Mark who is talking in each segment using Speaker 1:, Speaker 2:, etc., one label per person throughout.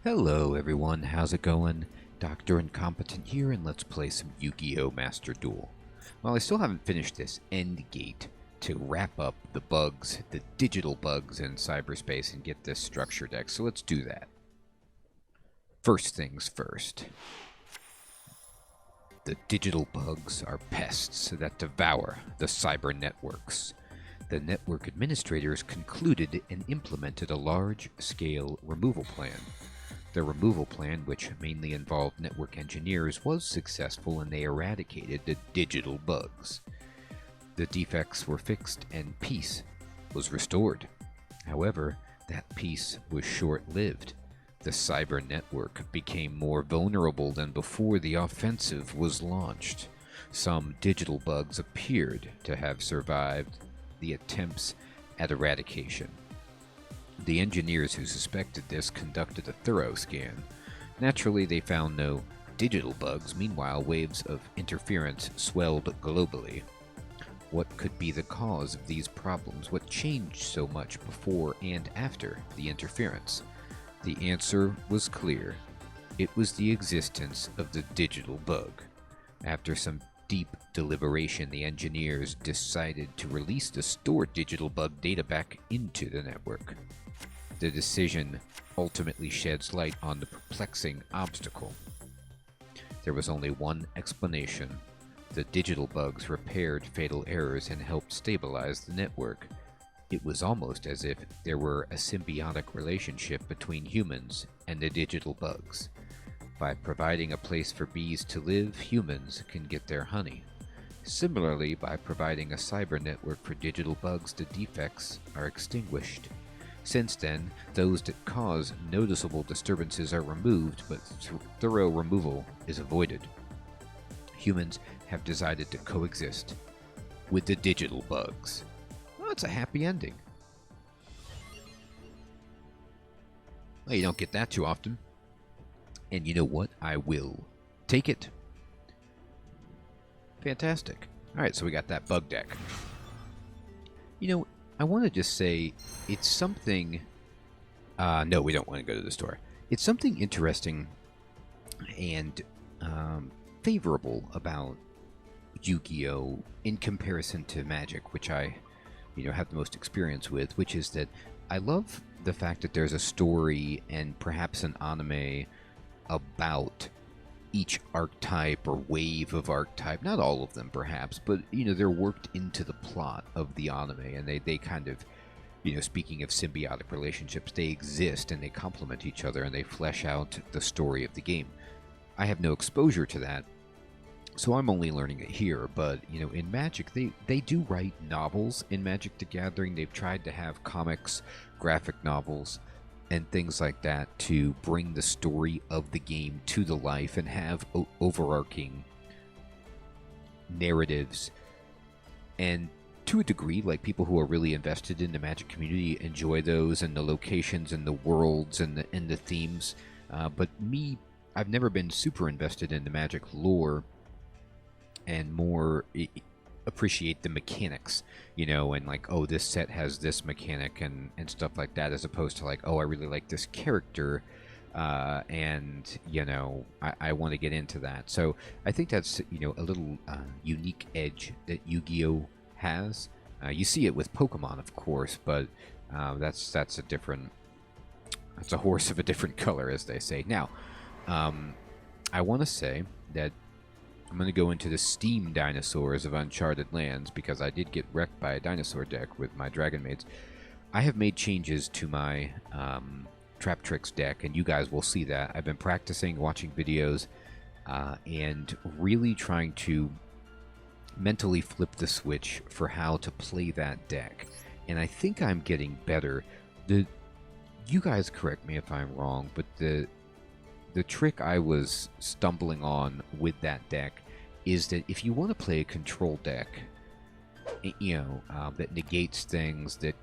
Speaker 1: Hello everyone, how's it going? Dr. Incompetent here, and let's play some Yu-Gi-Oh Master Duel. Well, I still haven't finished this end gate to wrap up the bugs, the digital bugs in cyberspace, and get this structure deck, so let's do that. First things first. The digital bugs are pests that devour the cyber networks. The network administrators concluded and implemented a large-scale removal plan. The removal plan, which mainly involved network engineers, was successful and they eradicated the digital bugs. The defects were fixed and peace was restored. However, that peace was short-lived. The cyber network became more vulnerable than before the offensive was launched. Some digital bugs appeared to have survived the attempts at eradication. The engineers who suspected this conducted a thorough scan. Naturally, they found no digital bugs. Meanwhile, waves of interference swelled globally. What could be the cause of these problems? What changed so much before and after the interference? The answer was clear. It was the existence of the digital bug. After some deep deliberation, the engineers decided to release the stored digital bug data back into the network. The decision ultimately sheds light on the perplexing obstacle. There was only one explanation. The digital bugs repaired fatal errors and helped stabilize the network. It was almost as if there were a symbiotic relationship between humans and the digital bugs. By providing a place for bees to live, humans can get their honey. Similarly, by providing a cyber network for digital bugs, the defects are extinguished. Since then, those that cause noticeable disturbances are removed, but thorough removal is avoided. Humans have decided to coexist with the digital bugs. Well, it's a happy ending. Well, you don't get that too often. And you know what? I will take it. Fantastic. Alright, so we got that bug deck. You know, I want to just say it's something... no, we don't want to go to the store. It's something interesting and favorable about Yu-Gi-Oh! In comparison to Magic, which I have the most experience with, which is that I love the fact that there's a story and perhaps an anime about each archetype or wave of archetype. Not all of them, perhaps, but, they're worked into the plot of the anime, and they kind of, speaking of symbiotic relationships, they exist and they complement each other and they flesh out the story of the game. I have no exposure to that, so I'm only learning it here, but, in Magic, they do write novels in Magic the Gathering. They've tried to have comics, graphic novels, and things like that to bring the story of the game to the life and have overarching narratives. And to a degree, like, people who are really invested in the Magic community enjoy those, and the locations and the worlds and the themes. But me, I've never been super invested in the Magic lore and more appreciate the mechanics, and like, oh, this set has this mechanic and stuff like that, as opposed to like, oh, I really like this character, and I want to get into that. So I think that's a little unique edge that Yu-Gi-Oh has. You see it with Pokemon, of course, but that's a different, that's a horse of a different color, as they say. Now, I want to say that I'm going to go into the Steam Dinosaurs of Uncharted Lands, because I did get wrecked by a dinosaur deck with my Dragon Maids. I have made changes to my Traptrix deck, and you guys will see that. I've been practicing, watching videos, and really trying to mentally flip the switch for how to play that deck. And I think I'm getting better. You guys correct me if I'm wrong, but the trick I was stumbling on with that deck is that if you want to play a control deck, that negates things, that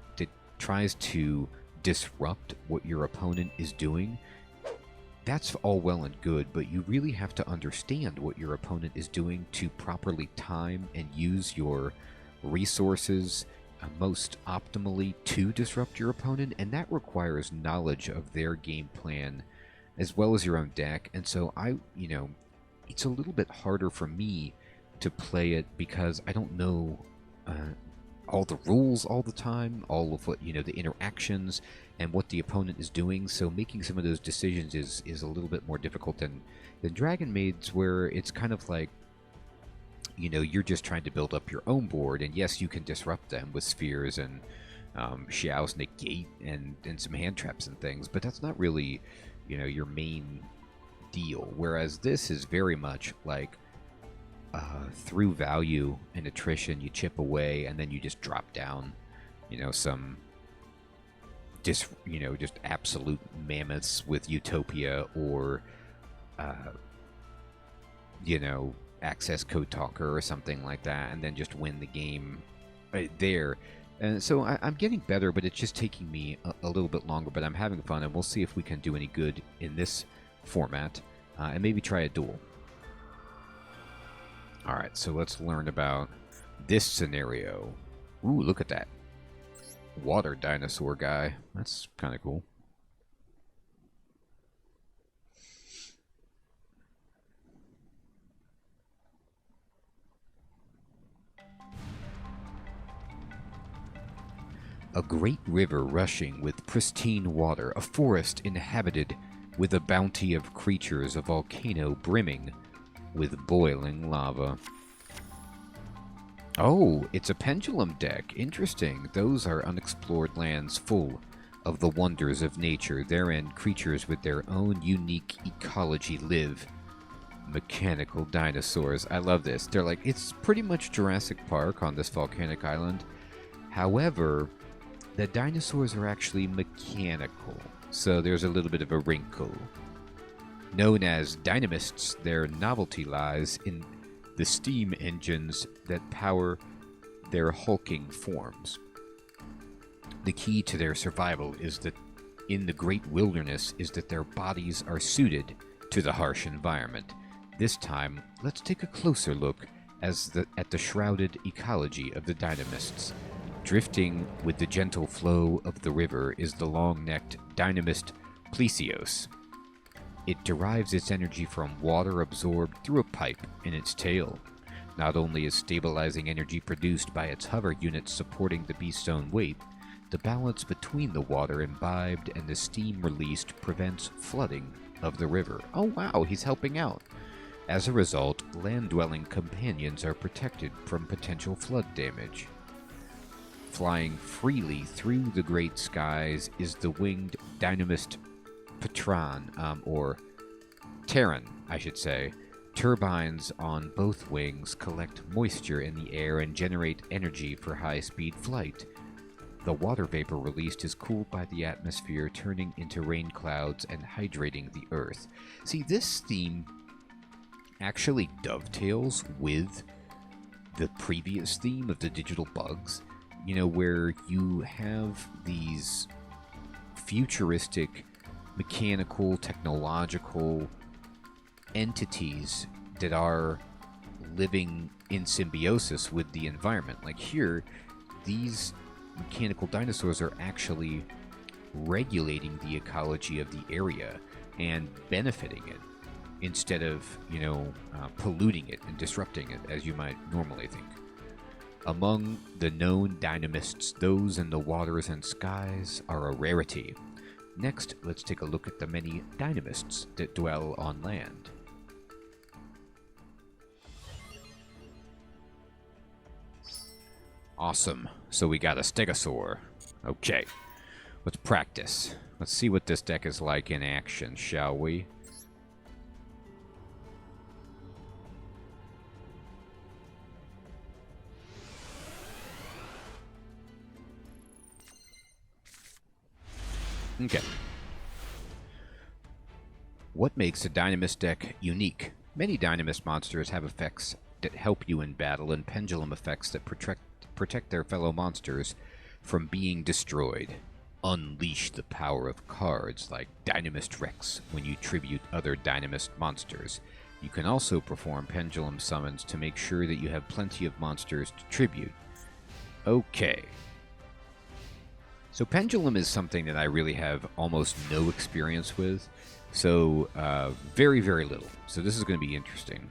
Speaker 1: tries to disrupt what your opponent is doing, that's all well and good, but you really have to understand what your opponent is doing to properly time and use your resources most optimally to disrupt your opponent, and that requires knowledge of their game plan as well as your own deck. And so it's a little bit harder for me to play it because I don't know all the rules all the time, all of what, the interactions and what the opponent is doing. So making some of those decisions is a little bit more difficult than Dragon Maids, where it's kind of like, you're just trying to build up your own board, and yes, you can disrupt them with spheres and Xiao's negate and some hand traps and things, but that's not really, your main deal. Whereas this is very much like through value and attrition, you chip away, and then you just drop down, some just absolute mammoths with Utopia or Access Code Talker or something like that, and then just win the game right there. And so I'm getting better, but it's just taking me a little bit longer, but I'm having fun, and we'll see if we can do any good in this format, and maybe try a duel. Alright, so let's learn about this scenario. Ooh, look at that. Water dinosaur guy. That's kind of cool. A great river rushing with pristine water, a forest inhabited with a bounty of creatures, a volcano brimming with boiling lava. Oh, it's a pendulum deck. Interesting. Those are unexplored lands full of the wonders of nature. Therein, creatures with their own unique ecology live. Mechanical dinosaurs. I love this. They're like, it's pretty much Jurassic Park on this volcanic island. However, the dinosaurs are actually mechanical, so there's a little bit of a wrinkle. Known as Dynamists, their novelty lies in the steam engines that power their hulking forms. The key to their survival is that in the great wilderness is that their bodies are suited to the harsh environment. This time, let's take a closer look at the shrouded ecology of the Dynamists. Drifting with the gentle flow of the river is the long-necked Dynamist Plesios. It derives its energy from water absorbed through a pipe in its tail. Not only is stabilizing energy produced by its hover units supporting the beast's own weight, the balance between the water imbibed and the steam released prevents flooding of the river. Oh wow, he's helping out. As a result, land-dwelling companions are protected from potential flood damage. Flying freely through the great skies is the winged Dynamist Patron, or Terran, I should say. Turbines on both wings collect moisture in the air and generate energy for high-speed flight. The water vapor released is cooled by the atmosphere, turning into rain clouds and hydrating the earth. See, this theme actually dovetails with the previous theme of the digital bugs, where you have these futuristic, mechanical, technological entities that are living in symbiosis with the environment. Like here, these mechanical dinosaurs are actually regulating the ecology of the area and benefiting it instead of, polluting it and disrupting it as you might normally think. Among the known Dynamists, those in the waters and skies are a rarity. Next, let's take a look at the many Dynamists that dwell on land. Awesome. So we got a Stegosaur. Okay. Let's practice. Let's see what this deck is like in action, shall we? Okay. What makes a Dynamist deck unique? Many Dynamist monsters have effects that help you in battle and pendulum effects that protect their fellow monsters from being destroyed. Unleash the power of cards like Dynamist Rex when you tribute other Dynamist monsters. You can also perform pendulum summons to make sure that you have plenty of monsters to tribute. Okay. So Pendulum is something that I really have almost no experience with. So very, very little. So this is going to be interesting.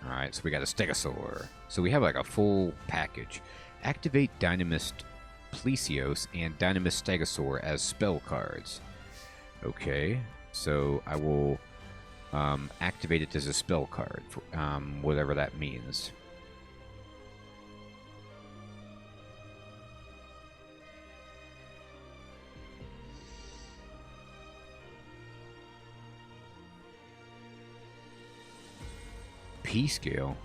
Speaker 1: All right, so we got a Stegosaur. So we have like a full package. Activate Dynamist Plesios and Dynamist Stegosaur as spell cards. Okay, so I will activate it as a spell card, for, whatever that means. P-scale?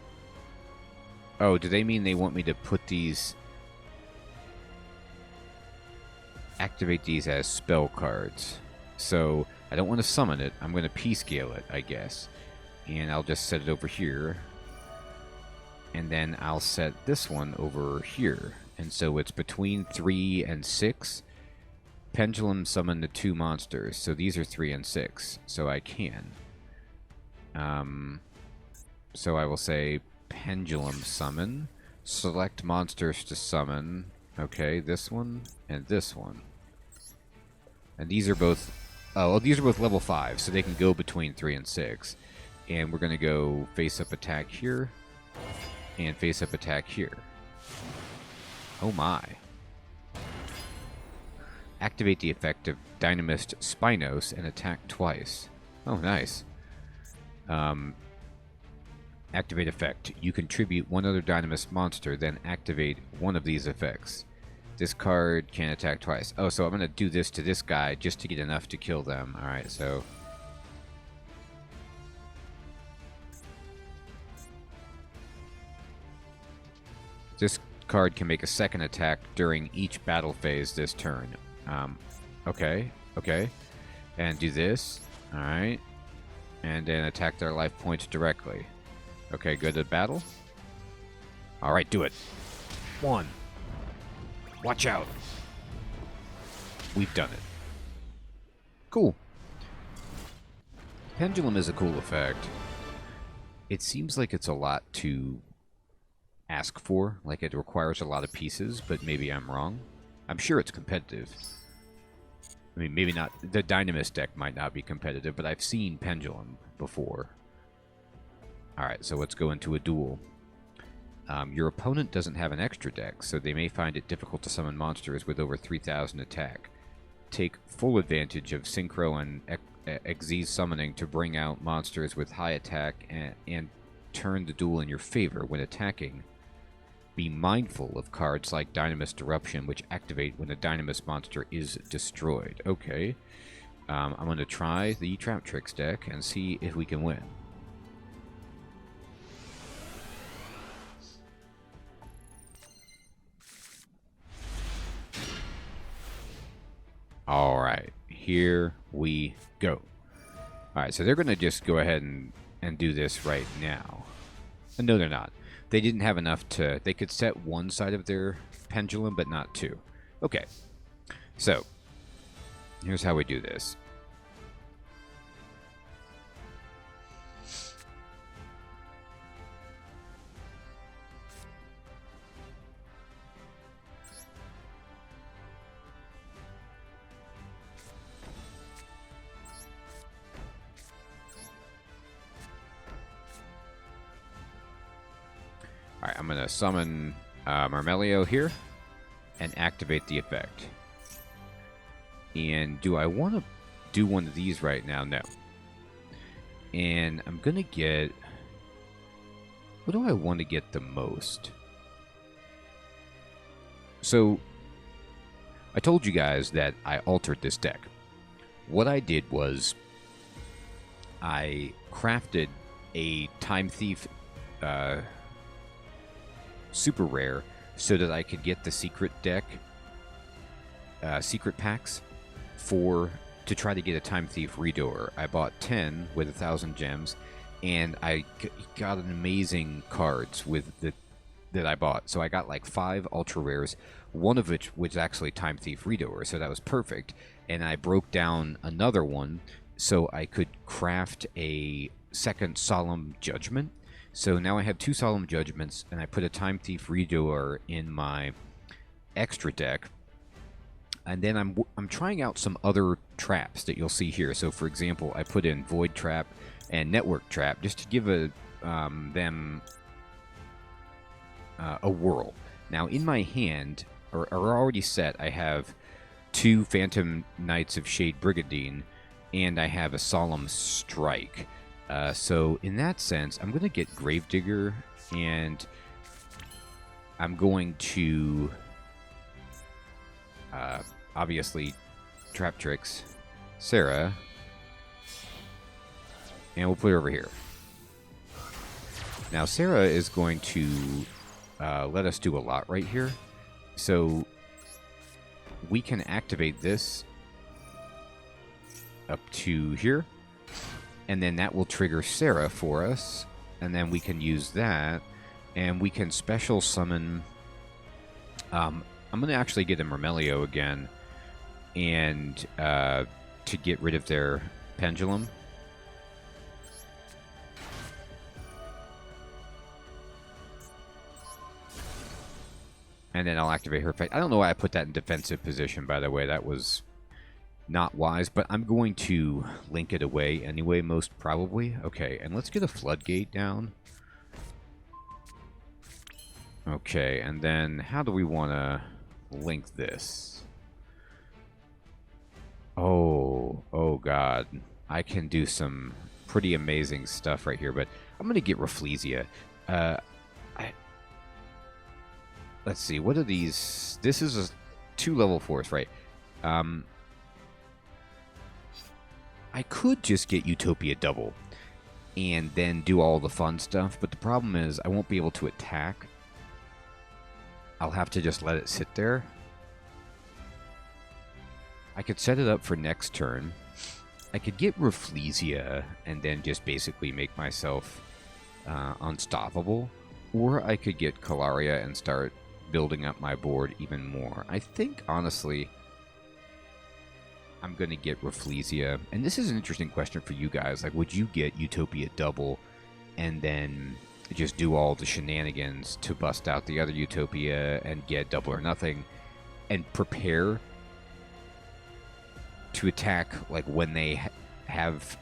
Speaker 1: Oh, do they mean they want me to put these... activate these as spell cards? So, I don't want to summon it. I'm going to P-scale it, I guess. And I'll just set it over here. And then I'll set this one over here. And so it's between 3 and 6. Pendulum summon the 2 monsters. So these are 3 and 6. So I can. So I will say Pendulum summon. Select monsters to summon. Okay, this one and this one. And these are both... oh, these are both level 5, so they can go between 3 and 6. And we're going to go face-up attack here. And face-up attack here. Oh my. Activate the effect of Dynamist Spinos and attack twice. Oh, nice. Activate effect. You contribute one other Dynamist monster, then activate one of these effects. This card can attack twice. Oh, so I'm going to do this to this guy just to get enough to kill them. Alright, so... this card can make a second attack during each battle phase this turn. Okay. And do this. Alright. And then attack their life points directly. Okay, good at battle. Alright, do it. 1. Watch out. We've done it. Cool. Pendulum is a cool effect. It seems like it's a lot to ask for. Like it requires a lot of pieces, but maybe I'm wrong. I'm sure it's competitive. I mean, maybe not. The Dynamist deck might not be competitive, but I've seen Pendulum before. Alright, so let's go into a duel. Your opponent doesn't have an extra deck, so they may find it difficult to summon monsters with over 3,000 attack. Take full advantage of Synchro and Xyz summoning to bring out monsters with high attack and turn the duel in your favor when attacking. Be mindful of cards like Dynamist Eruption, which activate when the Dynamist monster is destroyed. Okay. I'm going to try the Traptrix deck and see if we can win. Alright, here we go. Alright, so they're going to just go ahead and do this right now. No, they're not. They didn't have enough to... they could set one side of their pendulum, but not two. Okay, so here's how we do this. Alright, I'm going to summon Marmelio here and activate the effect. And do I want to do one of these right now? No. And I'm going to get... what do I want to get the most? So, I told you guys that I altered this deck. What I did was I crafted a Time Thief... super rare so that I could get the secret deck, secret packs to try to get a Time Thief Redoer. I bought 10 with 1,000 gems, and I got an amazing cards with that I bought. So I got like 5 ultra rares, one of which was actually Time Thief Redoer, so that was perfect. And I broke down another one so I could craft a second Solemn Judgment. So now I have 2 Solemn Judgments, and I put a Time Thief Redoer in my extra deck. And then I'm trying out some other traps that you'll see here. So, for example, I put in Void Trap and Network Trap just to give them a whirl. Now, in my hand, or already set, I have 2 Phantom Knights of Shade Brigandine, and I have a Solemn Strike. So, in that sense, I'm going to get Gravedigger, and I'm going to... obviously, Traptrix, Sarah, and we'll put her over here. Now, Sarah is going to let us do a lot right here. So, we can activate this up to here, and then that will trigger Sarah for us, and then we can use that, and we can special summon... I'm going to actually get a Myrmelio again, and to get rid of their pendulum. And then I'll activate her effect. I don't know why I put that in defensive position, by the way. That was not wise, but I'm going to link it away anyway, most probably. Okay, and let's get a Floodgate down. Okay, and then how do we want to link this? Oh god. I can do some pretty amazing stuff right here, but I'm going to get Rafflesia. Let's see, what are these? This is a 2-level force, right? I could just get Utopia double and then do all the fun stuff, but the problem is I won't be able to attack. I'll have to just let it sit there. I could set it up for next turn. I could get Rafflesia and then just basically make myself unstoppable. Or I could get Kalaria and start building up my board even more. I think, honestly, I'm going to get Rafflesia. And this is an interesting question for you guys. Like, would you get Utopia double and then just do all the shenanigans to bust out the other Utopia and get double or nothing and prepare to attack, like, when they have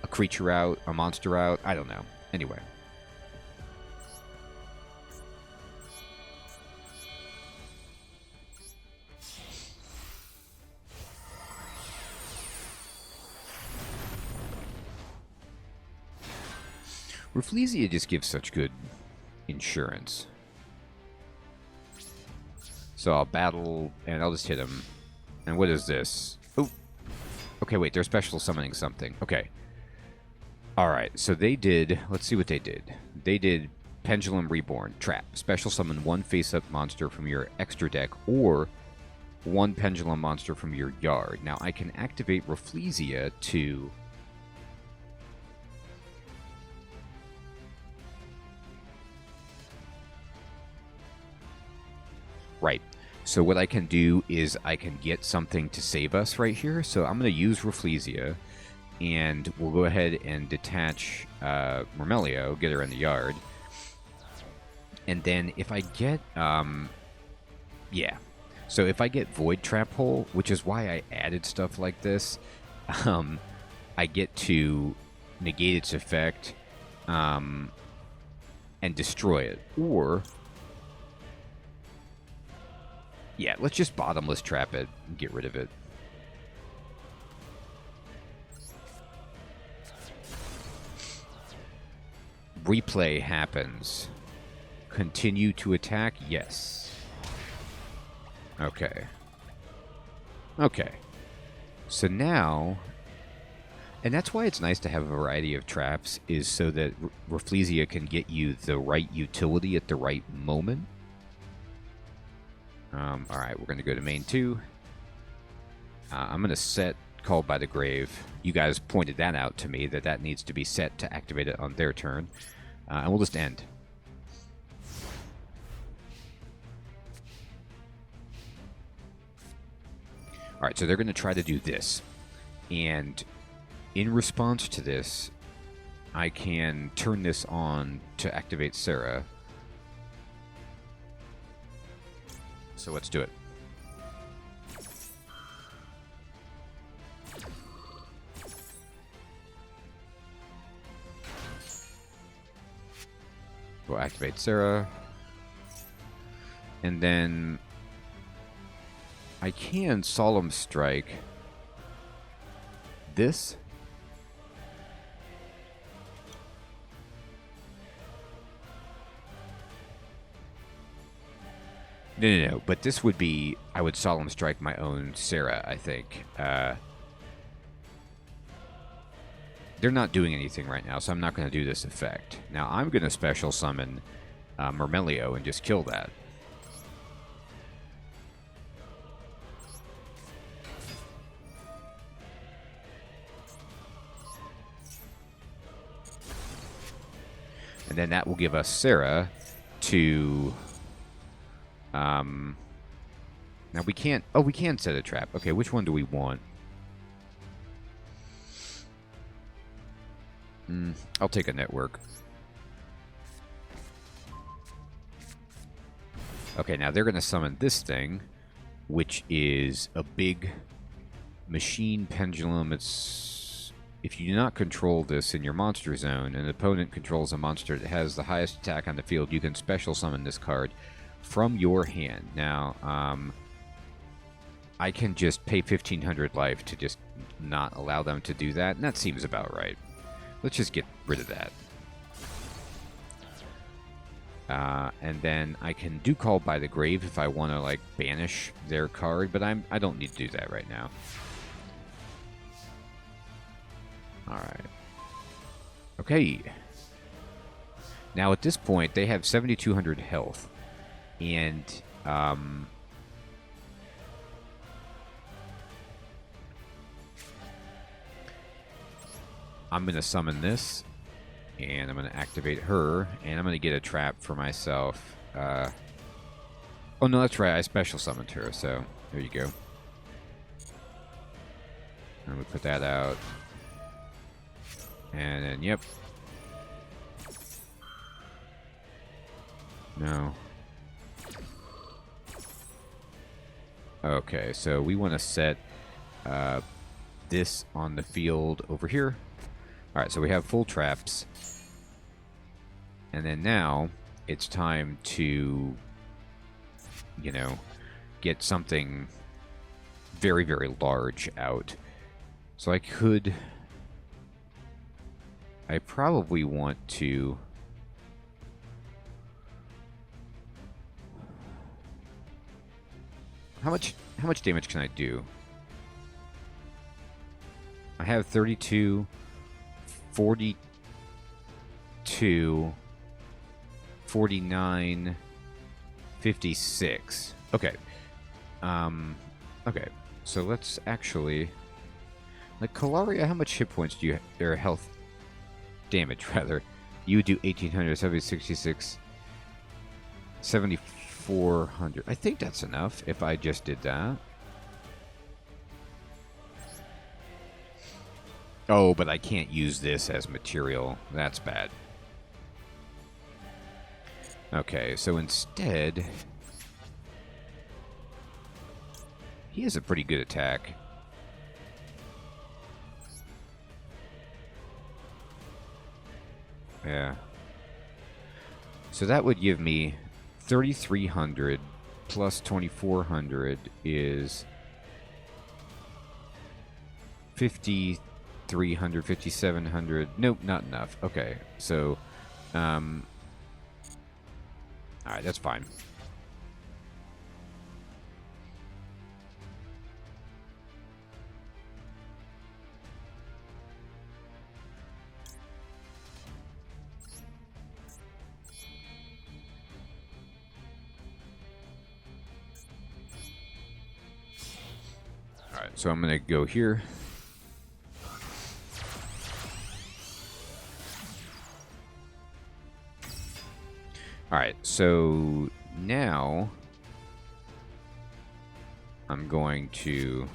Speaker 1: a creature out, a monster out? I don't know. Anyway. Rafflesia just gives such good insurance. So I'll battle, and I'll just hit him. And what is this? Oh! Okay, wait, they're special summoning something. Okay. Alright, so they did... Let's see what they did. They did Pendulum Reborn, Trap. Special summon 1 face-up monster from your extra deck, or 1 Pendulum monster from your yard. Now, I can activate Rafflesia to... Right. So what I can do is I can get something to save us right here. So I'm going to use Rafflesia, and we'll go ahead and detach Myrmelio, get her in the yard. And then if I get... yeah. So if I get Void Trap Hole, which is why I added stuff like this, I get to negate its effect and destroy it. Or... yeah, let's just bottomless trap it and get rid of it. Replay happens. Continue to attack? Yes. Okay. Okay. So now... and that's why it's nice to have a variety of traps, is so that Rafflesia can get you the right utility at the right moment. Alright, we're going to go to main 2. I'm going to set Called by the Grave. You guys pointed that out to me, that needs to be set to activate it on their turn. And we'll just end. Alright, so they're going to try to do this. And in response to this, I can turn this on to activate Sarah. So let's do it. We'll activate Sarah. And then I can Solemn Strike this. No. But this would be... I would Solemn Strike my own Sarah, I think. They're not doing anything right now, so I'm not going to do this effect. Now, I'm going to special summon Myrmelio and just kill that. And then that will give us Sarah to... now we can't... Oh, we can set a trap. Okay, which one do we want? I'll take a network. Okay, now they're going to summon this thing, which is a big machine pendulum. It's... If you do not control this in your monster zone, and an opponent controls a monster that has the highest attack on the field, you can special summon this card from your hand. Now, I can just pay 1,500 life to just not allow them to do that, and that seems about right. Let's just get rid of that. And then I can do Call by the Grave if I want to, like, banish their card, but I don't need to do that right now. Alright. Okay. Now, at this point, they have 7,200 health. And, I'm going to summon this, and I'm going to activate her, and I'm going to get a trap for myself. Oh, no, that's right. I special summoned her, so there you go. And we put that out. And then, yep. No. Okay, so we want to set this on the field over here. Alright, so we have full traps. And then now, it's time to, you know, get something very, very large out. So I could... I probably want to... How much damage can I do? I have 32... 42, 49, 56. Okay. Okay. So let's actually... Like, Kalaria, how much hit points do you... or health damage, rather. You would do 1,800, 766, 7,400. I think that's enough if I just did that. Oh, but I can't use this as material. That's bad. Okay, so instead... He has a pretty good attack. Yeah. So that would give me 3,300 plus 2,400 is 5,300, 5,700. Nope, not enough. Okay, so, alright, that's fine. Alright, so I'm going to go here. Alright, so now I'm going to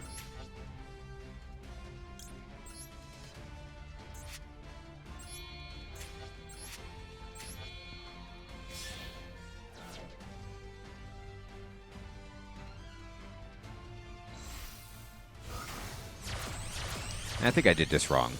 Speaker 1: I think I did this wrong.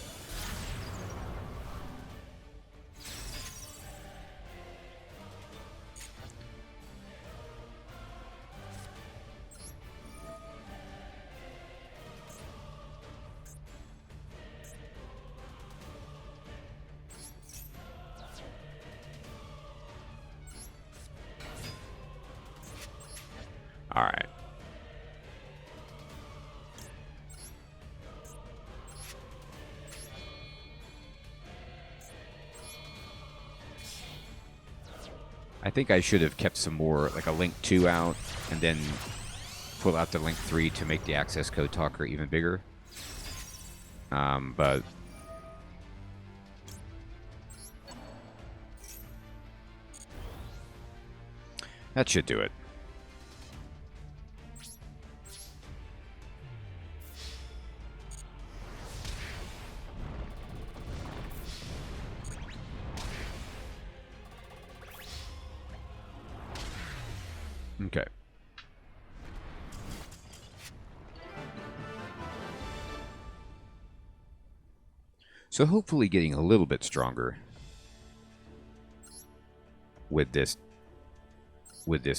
Speaker 1: I think I should have kept some more, like a Link 2 out, and then pull out the Link 3 to make the access code talker even bigger. But that should do it. Okay. So hopefully getting a little bit stronger with this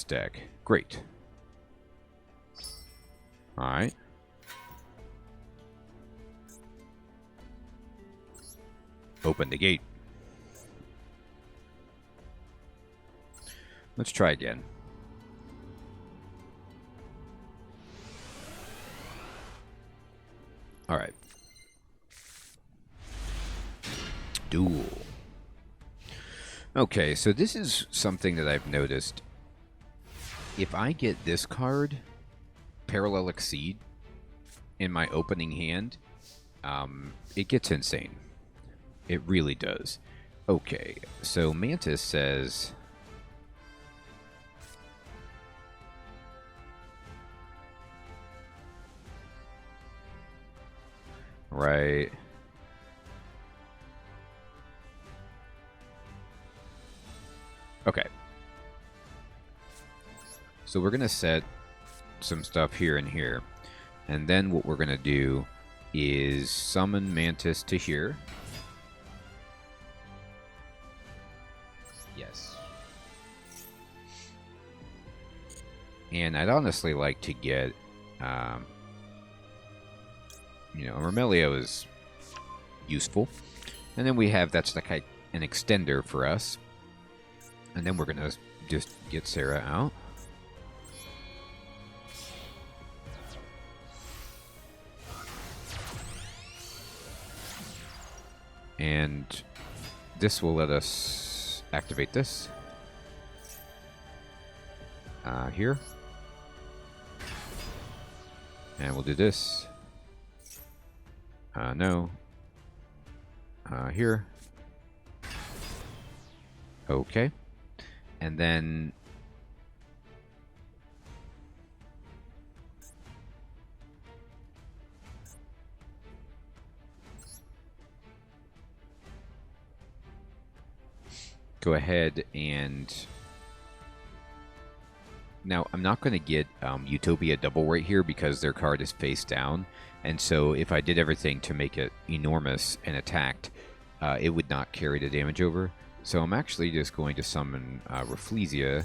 Speaker 1: deck. Great. All right. Open the gate. Let's try again. All right. Duel. Okay, so this is something that I've noticed. If I get this card, Parallel Exceed, in my opening hand, it gets insane. It really does. Okay, so Mantis says... Right. Okay. So we're going to set some stuff here and here. And then what we're going to do is summon Mantis to here. Yes. And I'd honestly like to get... you know, Remelio is useful. And then we have, that's like an extender for us. And then we're going to just get Sarah out. And this will let us activate this. Here. And we'll do this. No. Here. Okay. And then... go ahead and... Now, I'm not going to get Utopia double right here because their card is face down. And so if I did everything to make it enormous and attacked, it would not carry the damage over. So I'm actually just going to summon Rafflesia.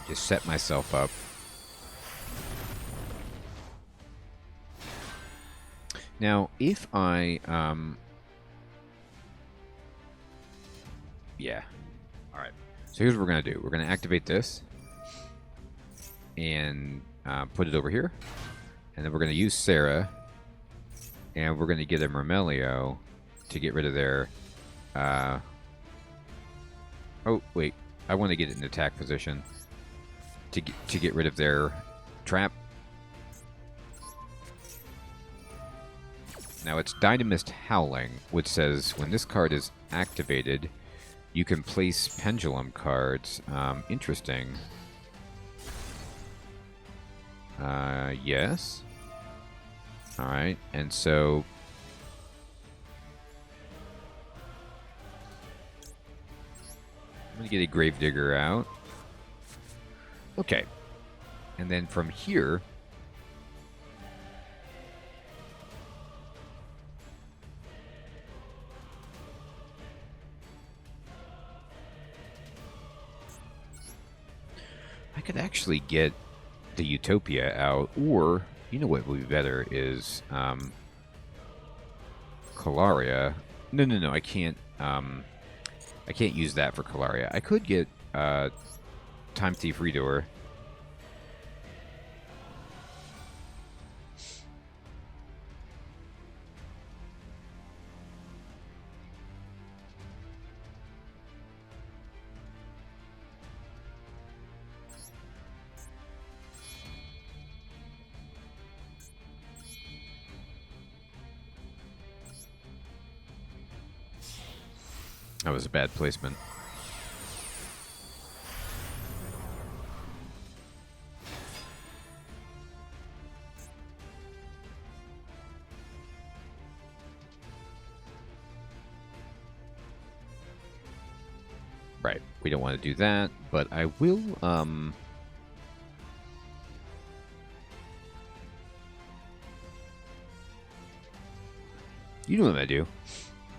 Speaker 1: Just set myself up. Now, if I... yeah. Alright. So here's what we're going to do. We're going to activate this. And put it over here. And then we're going to use Sarah. And we're going to get a Remelio to get rid of their... oh, wait. I want to get it in attack position to get rid of their trap. Now it's Dynamist Howling, which says when this card is activated, you can place pendulum cards. Interesting. Yes. Alright, and so... I'm going to get a Gravedigger out. Okay. And then from here... I could actually get the Utopia out, or... You know what would be better is Calaria. No, I can't use that for Calaria. I could get Time Thief Redoer. That was a bad placement. Right, we don't want to do that, but I will, you know what I'm going to do?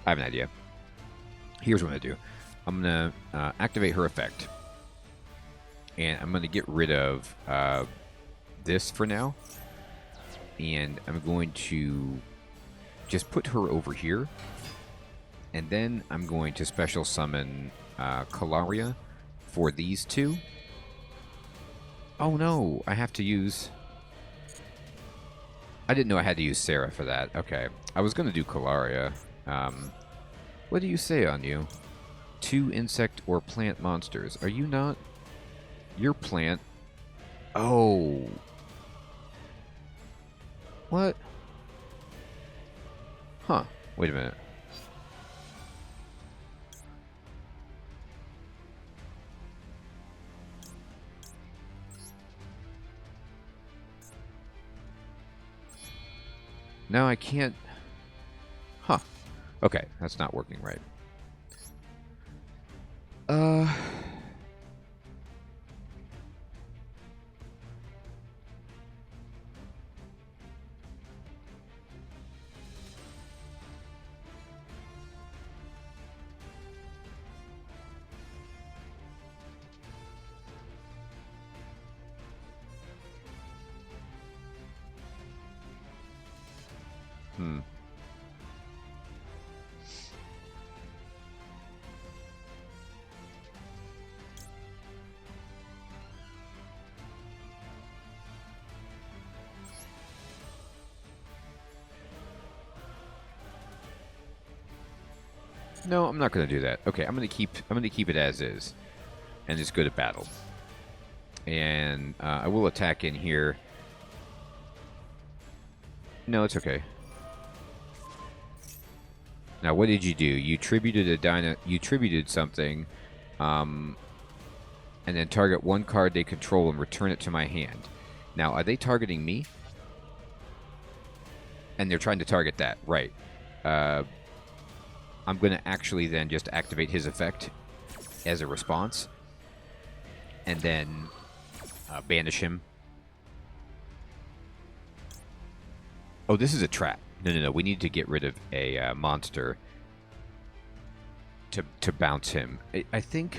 Speaker 1: I have an idea. Here's what I'm going to do. I'm going to activate her effect. And I'm going to get rid of this for now. And I'm going to just put her over here. And then I'm going to special summon Calaria for these two. Oh no, I have to use... I didn't know I had to use Sarah for that. Okay, I was going to do Calaria. What do you say on you? 2 insect or plant monsters. Are you not? You're plant. Oh. What? Huh. Wait a minute. No, I can't. Huh. Okay, that's not working right. No, I'm not going to do that. Okay, I'm going to keep it as is, and just go to battle. And I will attack in here. No, it's okay. Now, what did you do? You tributed something, and then target one card they control and return it to my hand. Now, are they targeting me? And they're trying to target that, right? I'm going to actually then just activate his effect as a response, and then banish him. Oh, this is a trap. No. We need to get rid of a monster to bounce him. I think.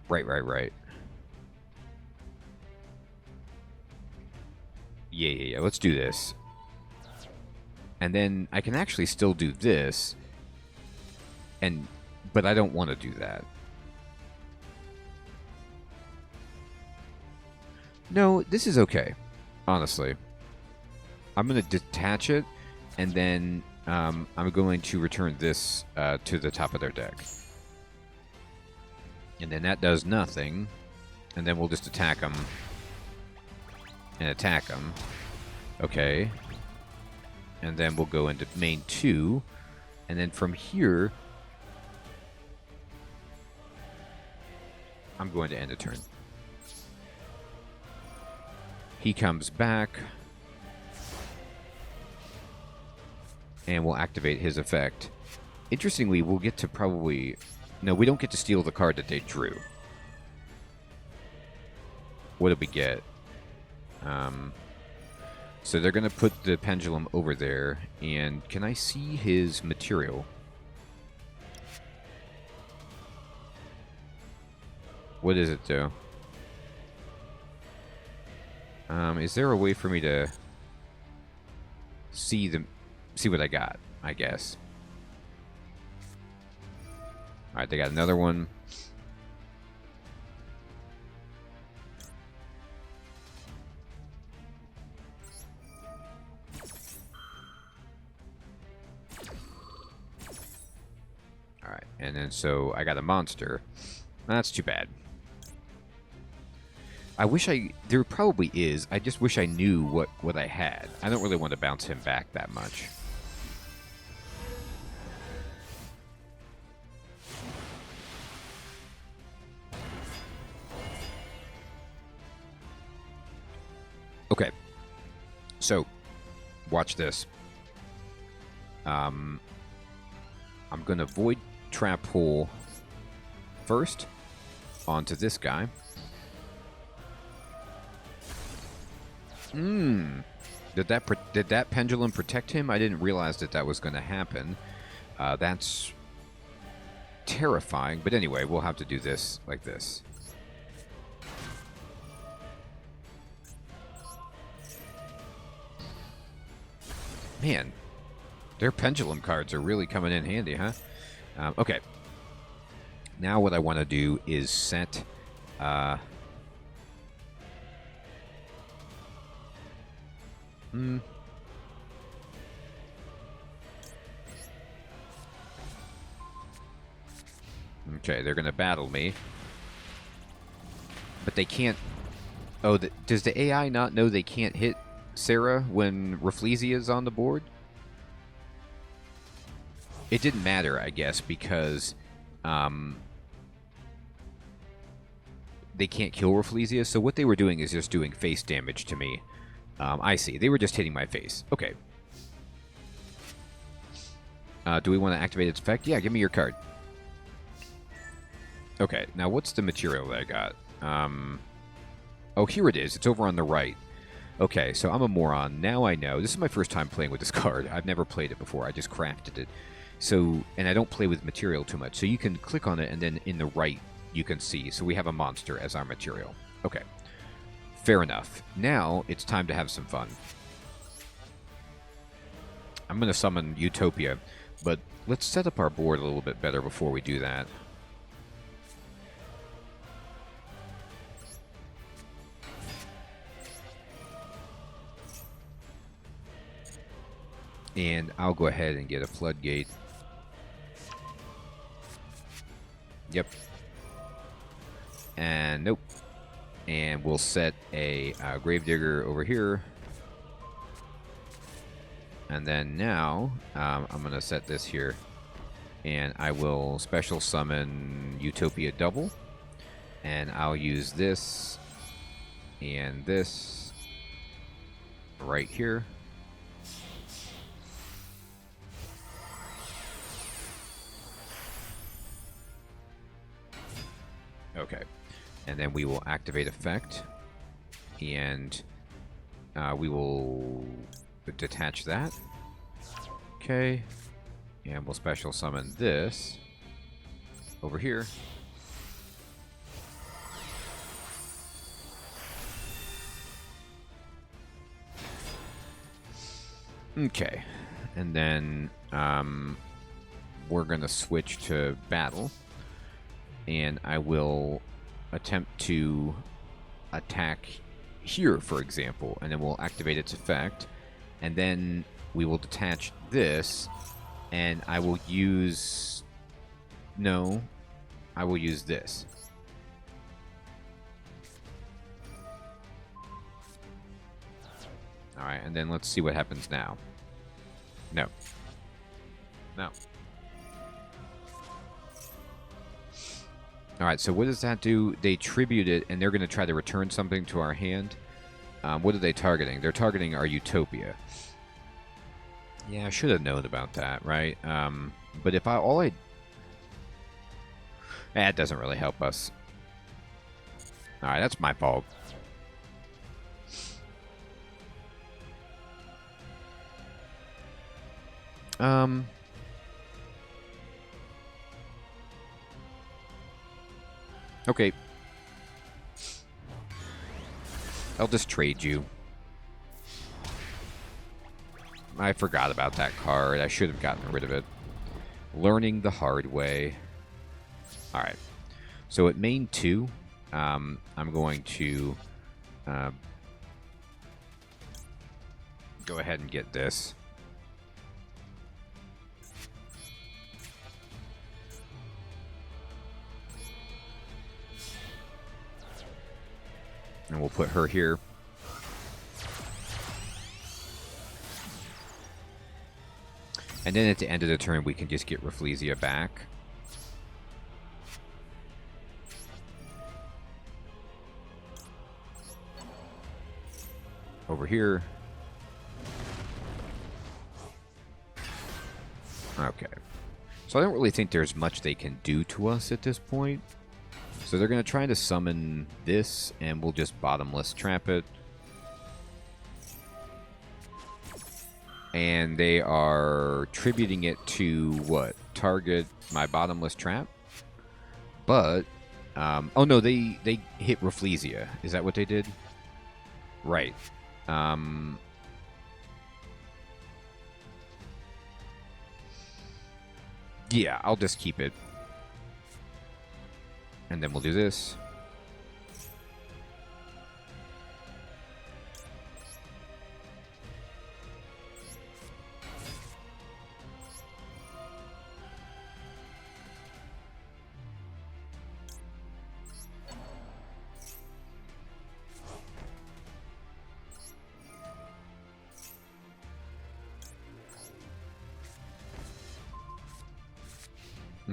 Speaker 1: Right. Yeah. Let's do this. And then I can actually still do this, but I don't want to do that. No, this is okay, honestly. I'm going to detach it, and then I'm going to return this to the top of their deck. And then that does nothing, and then we'll just attack them. And attack them. Okay. And then we'll go into main 2. And then from here, I'm going to end a turn. He comes back. And we'll activate his effect. Interestingly, we'll get to probably... No, we don't get to steal the card that they drew. What did we get? So they're going to put the pendulum over there, and can I see his material? What is it, though? Is there a way for me to see what I got, I guess? Alright, they got another one. Alright, and then so I got a monster. That's too bad. I wish there probably is. I just wish I knew what I had. I don't really want to bounce him back that much. Okay. So, watch this. I'm going to void trap hole first onto this guy. Did that pendulum protect him? I didn't realize that was going to happen. That's terrifying. But anyway, we'll have to do this like this. Man, their pendulum cards are really coming in handy, huh? Okay. Now what I want to do is set... Okay, they're going to battle me. But they can't... Oh, does the AI not know they can't hit Sarah when Rafflesia is on the board? It didn't matter, I guess, because they can't kill Rafflesia. So what they were doing is just doing face damage to me. I see. They were just hitting my face. Okay. Do we want to activate its effect? Yeah, give me your card. Okay, now what's the material that I got? Oh, here it is. It's over on the right. Okay, so I'm a moron. Now I know. This is my first time playing with this card. I've never played it before. I just crafted it. So, and I don't play with material too much. So you can click on it, and then in the right, you can see. So we have a monster as our material. Okay. Fair enough. Now, it's time to have some fun. I'm going to summon Utopia, but let's set up our board a little bit better before we do that. And I'll go ahead and get a floodgate. Yep. And nope. And we'll set a gravedigger over here. And then now, I'm going to set this here. And I will special summon Utopia double. And I'll use this and this right here. Okay, and then we will activate effect, and we will detach that. Okay, and we'll special summon this over here. Okay, and then we're going to switch to battle. And I will attempt to attack here, for example, and then we'll activate its effect. And then we will detach this, and I will use... No, I will use this. Alright, and then let's see what happens now. No. No. Alright, so what does that do? They tribute it, and they're going to try to return something to our hand. What are they targeting? They're targeting our Utopia. Yeah, I should have known about that, right? But if it doesn't really help us. Alright, that's my fault. Okay. I'll just trade you. I forgot about that card. I should have gotten rid of it. Learning the hard way. Alright. So at main 2, I'm going to go ahead and get this. And we'll put her here. And then at the end of the turn, we can just get Rafflesia back. over here. Okay. So I don't really think there's much they can do to us at this point. So they're going to try to summon this, and we'll just bottomless trap it. And they are tributing it to what? Target my bottomless trap? But, oh no, they hit Rafflesia. Is that what they did? Right. Yeah, I'll just keep it. And then we'll do this.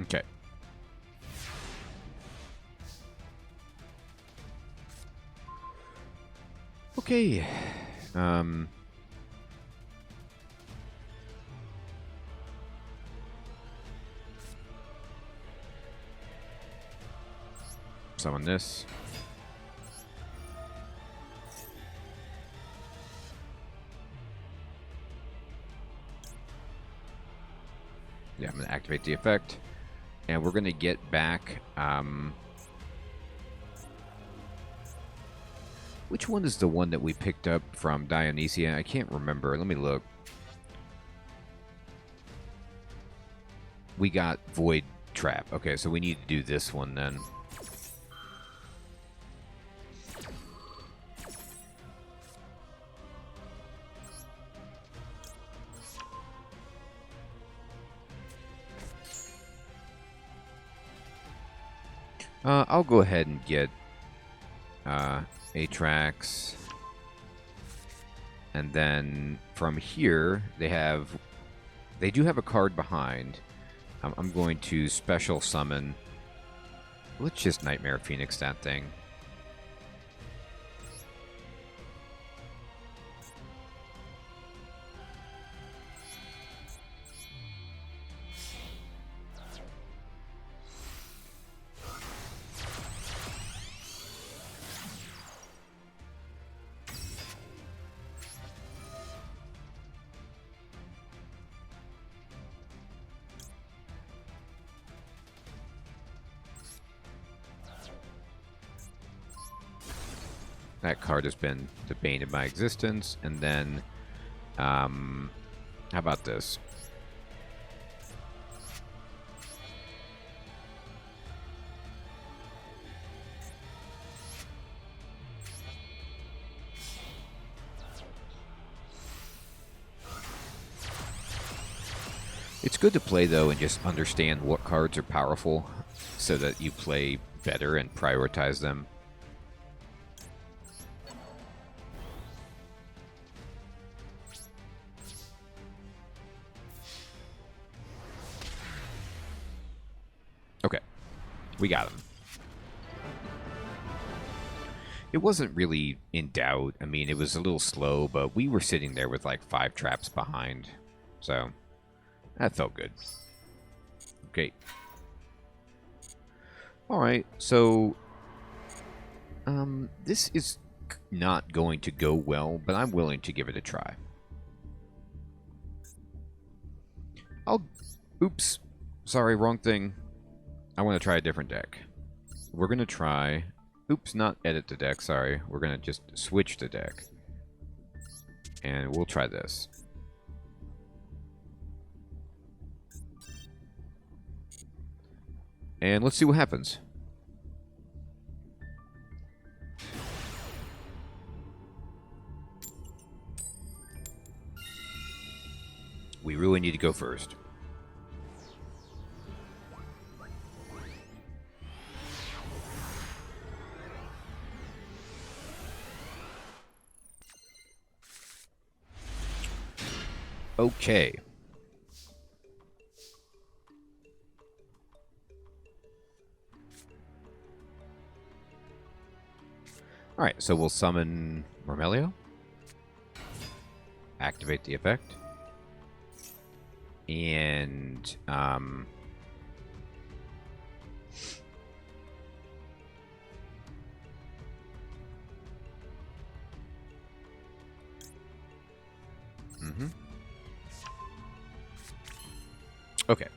Speaker 1: Okay. Okay. Summon this. Yeah, I'm going to activate the effect. And we're going to get back... which one is the one that we picked up from Dionysia? I can't remember. Let me look. We got Void Trap. Okay, so we need to do this one then. I'll go ahead and get Traptrix, and then from here they do have a card behind. I'm going to special summon. Let's just Nightmare Phoenix that thing. That card has been the bane of my existence. And then, how about this? It's good to play, though, and just understand what cards are powerful so that you play better and prioritize them. Okay, we got him. It wasn't really in doubt. I mean, it was a little slow, but we were sitting there with like 5 traps behind. So, that felt good. Okay. Alright, so... this is not going to go well, but I'm willing to give it a try. Oops. Sorry, wrong thing. I want to try a different deck. We're going to try... Oops, not edit the deck, sorry. We're going to just switch the deck. And we'll try this. And let's see what happens. We really need to go first. Okay. Alright, so we'll summon Romelio. activate the effect. And okay.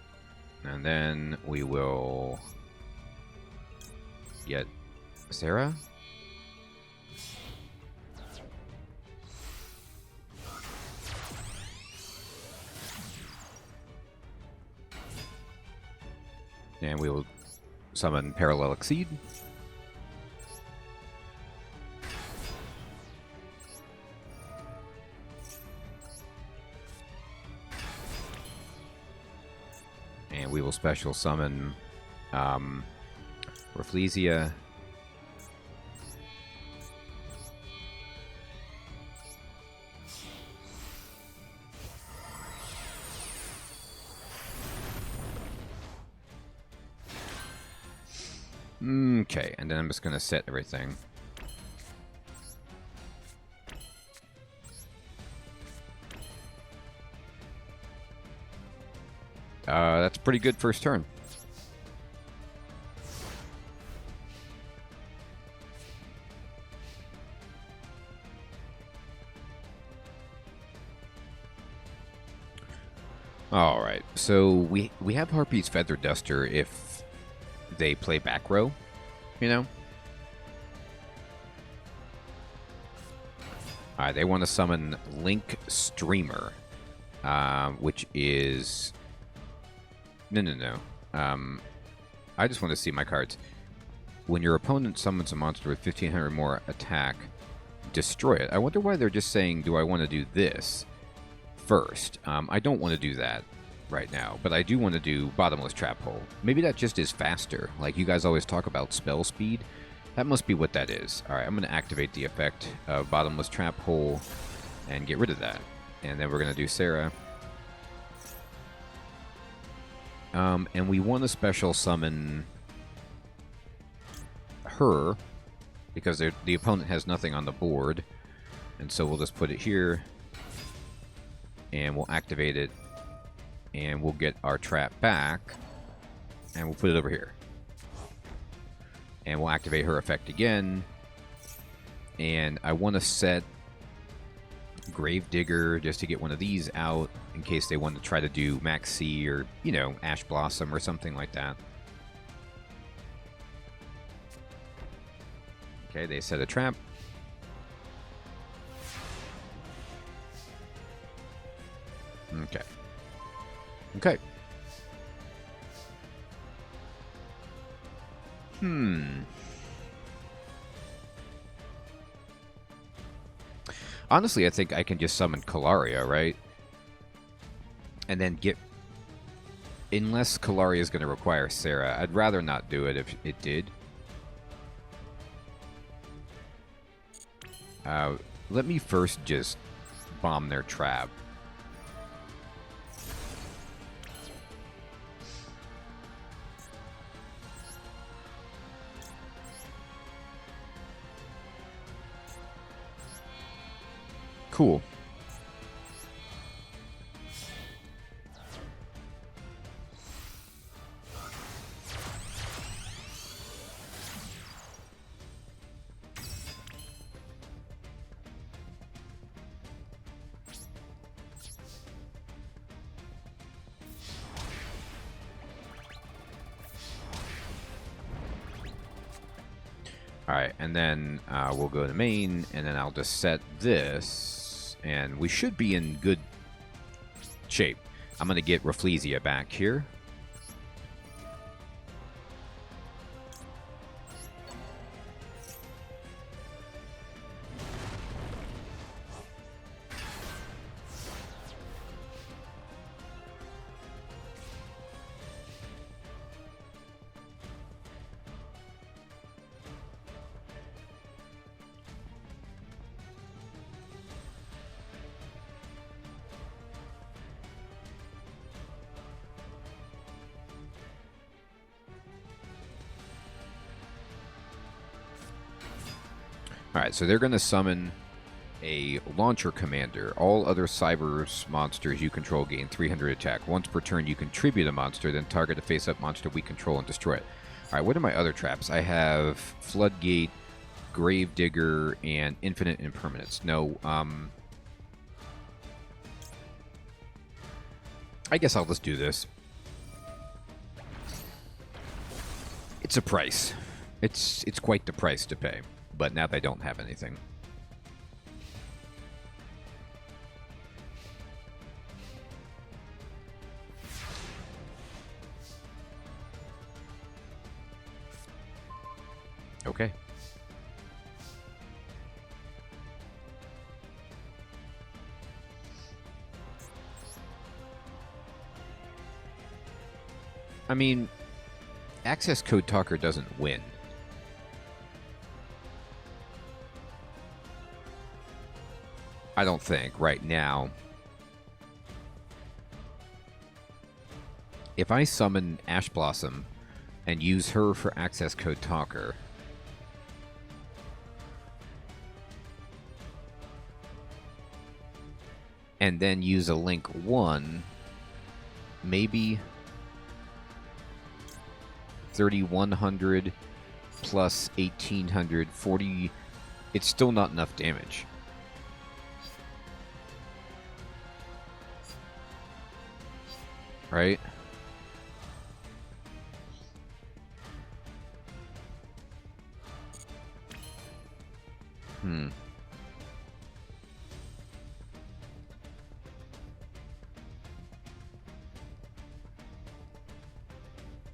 Speaker 1: And then we will get Sarah. And we will summon Parallel Exceed. And we will special summon Rafflesia. Okay, and then I'm just going to set everything. That's a pretty good first turn. All right, so we have Harpy's Feather Duster if they play back row, you know. All right, they want to summon Link Streamer, which is no. I just want to see my cards. When your opponent summons a monster with 1500 more attack, destroy it. I wonder why they're just saying, do I want to do this first? I don't want to do that right now, but I do want to do Bottomless Trap Hole. Maybe that just is faster. Like you guys always talk about spell speed. That must be what that is. All right, I'm going to activate the effect of Bottomless Trap Hole and get rid of that. And then we're going to do Sarah. And we want to special summon her because the opponent has nothing on the board. And so we'll just put it here. And we'll activate it. And we'll get our trap back. And we'll put it over here. And we'll activate her effect again. And I want to set Gravedigger just to get one of these out in case they want to try to do Maxi or, you know, Ash Blossom or something like that. Okay, they set a trap. Okay. Okay. Honestly, I think I can just summon Kalaria, right? And then get... Unless Kalaria is going to require Sarah. I'd rather not do it if it did. Let me first just bomb their trap. Cool. All right, and then we'll go to main, and then I'll just set this, and we should be in good shape. I'm going to get Rafflesia back here. Alright, so they're going to summon a launcher commander. All other Cybers monsters you control gain 300 attack. Once per turn, you contribute a monster, then target a face-up monster we control and destroy it. All right, what are my other traps? I have Floodgate, Gravedigger, and Infinite Impermanence. No, I guess I'll just do this. It's a price. It's quite the price to pay. But now they don't have anything. Okay. I mean, Access Code Talker doesn't win. I don't think, right now. If I summon Ash Blossom and use her for Access Code Talker, and then use a Link 1, maybe 3,100 plus 1,800, 40... It's still not enough damage. Right?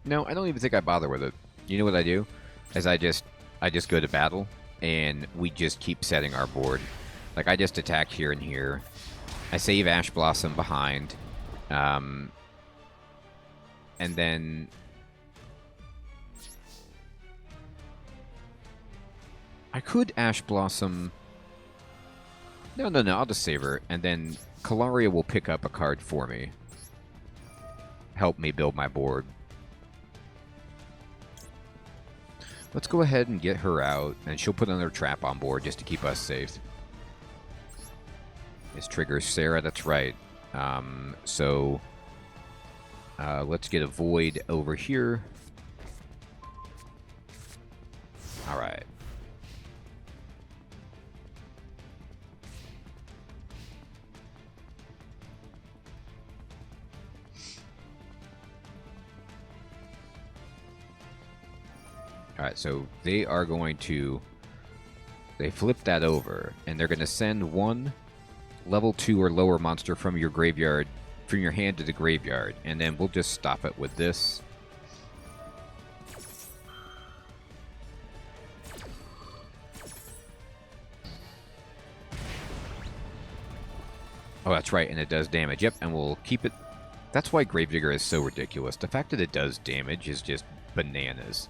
Speaker 1: No, I don't even think I bother with it. You know what I do? Is I just go to battle, and we just keep setting our board. Like, I just attack here and here. I save Ash Blossom behind. And then... I could Ash Blossom... No, I'll just save her. And then Kalaria will pick up a card for me. Help me build my board. Let's go ahead and get her out, and she'll put another trap on board just to keep us safe. This triggers Sarah, that's right. Let's get a Void over here. Alright. Alright, so they are going to... They flip that over, and they're going to send one level 2 or lower monster from your graveyard, from your hand to the graveyard, and then we'll just stop it with this. Oh, that's right, and it does damage. Yep, and we'll keep it... That's why Gravedigger is so ridiculous. The fact that it does damage is just bananas.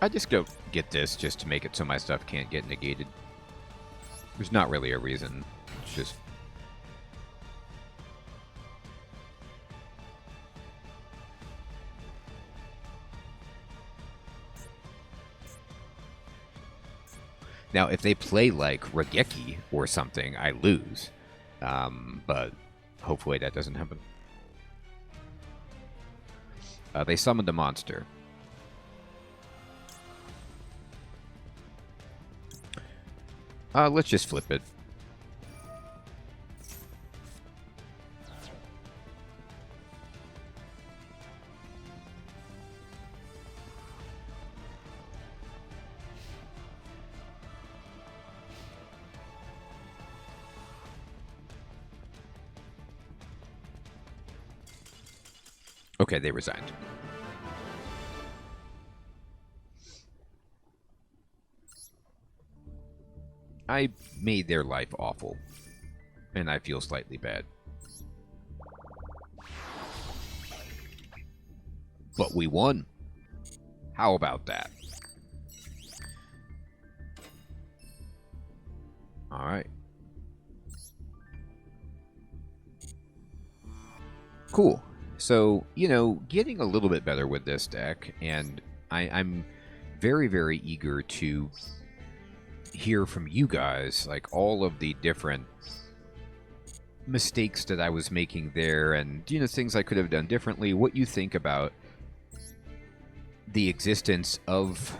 Speaker 1: I just go get this just to make it so my stuff can't get negated. There's not really a reason. It's just... Now, if they play like Regeki or something, I lose. But hopefully that doesn't happen. They summoned a monster. Let's just flip it. Okay, they resigned. I made their life awful, and I feel slightly bad. But we won. How about that? All right. Cool. So, getting a little bit better with this deck, and I'm very, very eager to hear from you guys, like all of the different mistakes that I was making there, and things I could have done differently. What you think about the existence of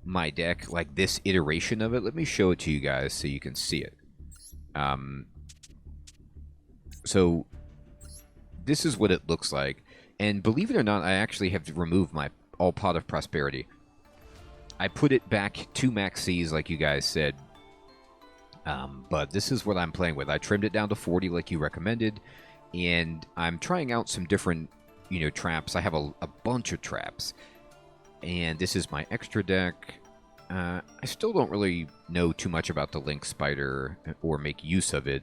Speaker 1: my deck, like this iteration of it. Let me show it to you guys so you can see it. So this is what it looks like, and believe it or not, I actually have to remove my All Pot of Prosperity. I put it back to max Cs like you guys said, but this is what I'm playing with. I trimmed it down to 40 like you recommended, and I'm trying out some different traps. I have a bunch of traps, and this is my extra deck. I still don't really know too much about the Link Spider or make use of it,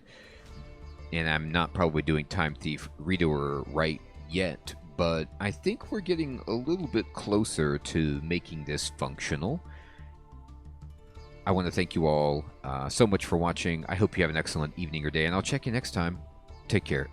Speaker 1: and I'm not probably doing Time Thief Reader right yet, but I think we're getting a little bit closer to making this functional. I want to thank you all so much for watching. I hope you have an excellent evening or day, and I'll check you next time. Take care.